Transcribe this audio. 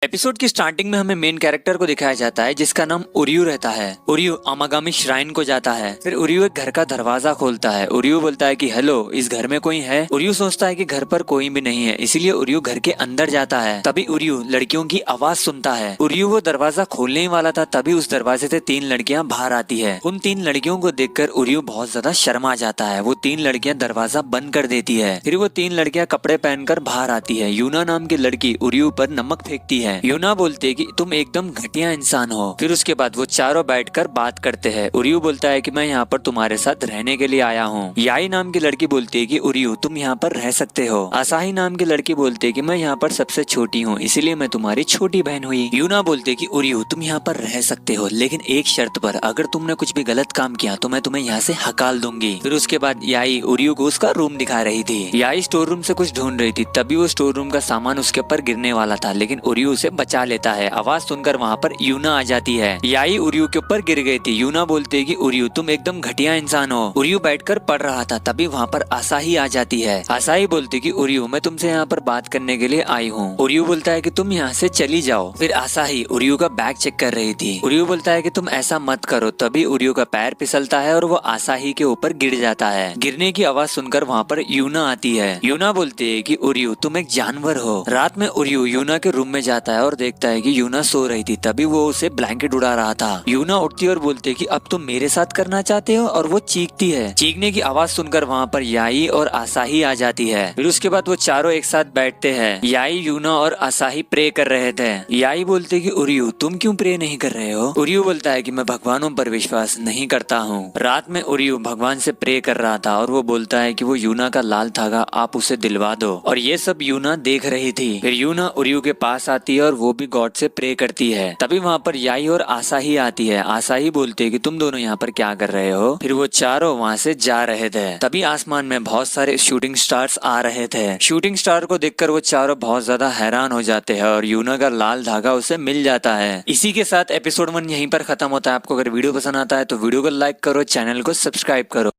Episode की starting में हमें मेन कैरेक्टर को दिखाया जाता है जिसका नाम उरियू रहता है। उरियू अमागामी श्राइन को जाता है। फिर उरियू एक घर का दरवाजा खोलता है। उरियू बोलता है कि हेलो, इस घर में कोई है? उरियू सोचता है कि घर पर कोई भी नहीं है, इसीलिए उरियू घर के अंदर जाता है। तभी उरियू लड़कियों की आवाज सुनता है। उरियू वो दरवाजा खोलने ही वाला था, तभी उस दरवाजे से 3 लड़कियां बाहर आती है। उन 3 लड़कियों को देखकर उरियू बहुत ज्यादा शर्मा जाता है। वो 3 लड़कियां दरवाजा बंद कर देती है। फिर वो 3 लड़कियां कपड़े पहनकर बाहर आती है। यूना नाम की लड़की उरियू पर नमक फेंकती है। यूना बोलती है कि तुम एकदम घटिया इंसान हो। फिर उसके बाद वो चारों बैठकर बात करते हैं। उरियू बोलता है कि मैं यहाँ पर तुम्हारे साथ रहने के लिए आया हूँ। याई नाम की लड़की बोलती है कि उरियू तुम यहाँ पर रह सकते हो। आसाही नाम की लड़की बोलती है कि मैं यहाँ पर सबसे छोटी हूँ, इसीलिए मैं तुम्हारी छोटी बहन हुई। यूना बोलती है कि उरियू तुम यहाँ पर रह सकते हो, लेकिन एक शर्त पर, अगर तुमने कुछ भी गलत काम किया तो मैं तुम्हें यहाँ से हकाल दूंगी। फिर उसके बाद याई उरियू को उसका रूम दिखा रही थी। याई स्टोर रूम से कुछ ढूंढ रही थी, तभी वो स्टोर रूम का सामान उसके ऊपर गिरने वाला था, लेकिन उरियू उसे बचा लेता है। आवाज सुनकर वहाँ पर यूना आ जाती है। याई उरियू के ऊपर गिर गई थी। यूना बोलती है कि उरियू तुम एकदम घटिया इंसान हो। उरियू बैठकर पढ़ रहा था, तभी वहाँ पर आसाही आ जाती है। आसाही बोलती है कि उरियू मैं तुमसे यहाँ पर बात करने के लिए आई हूँ। उरियू बोलता है कि तुम यहाँ से चली जाओ। फिर आसाही उरियू का बैग चेक कर रही थी। उरियू बोलता है कि तुम ऐसा मत करो, तभी उरियू का पैर फिसलता है और वो आसाही के ऊपर गिर जाता है। गिरने की आवाज सुनकर वहाँ पर यूना आती है। यूना बोलती है कि उरियू तुम एक जानवर हो। रात में उरियू यूना के रूम में जाता है और देखता है कि यूना सो रही थी, तभी वो उसे ब्लैंकेट उड़ा रहा था। यूना उठती है और बोलती है कि अब तुम मेरे साथ करना चाहते हो, और वो चीखती है। चीखने की आवाज सुनकर वहाँ पर याई और आसाही आ जाती है। फिर उसके बाद वो चारों एक साथ बैठते हैं। याई, यूना और आसाही प्रे कर रहे थे। याई बोलते है कि उरियू तुम क्यों प्रे नहीं कर रहे हो? उरियू बोलता है कि मैं भगवानों पर विश्वास नहीं करता हूँ। रात में उरियू भगवान से प्रे कर रहा था और वो बोलता है कि वो यूना का लाल धागा आप उसे दिलवा दो, और ये सब यूना देख रही थी। फिर यूना उरियू के पास आती है और वो भी गॉड से प्रे करती है। तभी वहाँ पर याई और आसाही आती है। आसाही बोलती है कि तुम दोनों यहाँ पर क्या कर रहे हो? फिर वो चारों वहाँ से जा रहे थे। तभी आसमान में बहुत सारे शूटिंग स्टार्स आ रहे थे। शूटिंग स्टार को देखकर वो चारों बहुत ज्यादा हैरान हो जाते हैं और यूना का लाल धागा उसे मिल जाता है। इसी के साथ एपिसोड 1 यहीं पर खत्म होता है। आपको अगर वीडियो पसंद आता है तो वीडियो को लाइक करो, चैनल को सब्सक्राइब करो।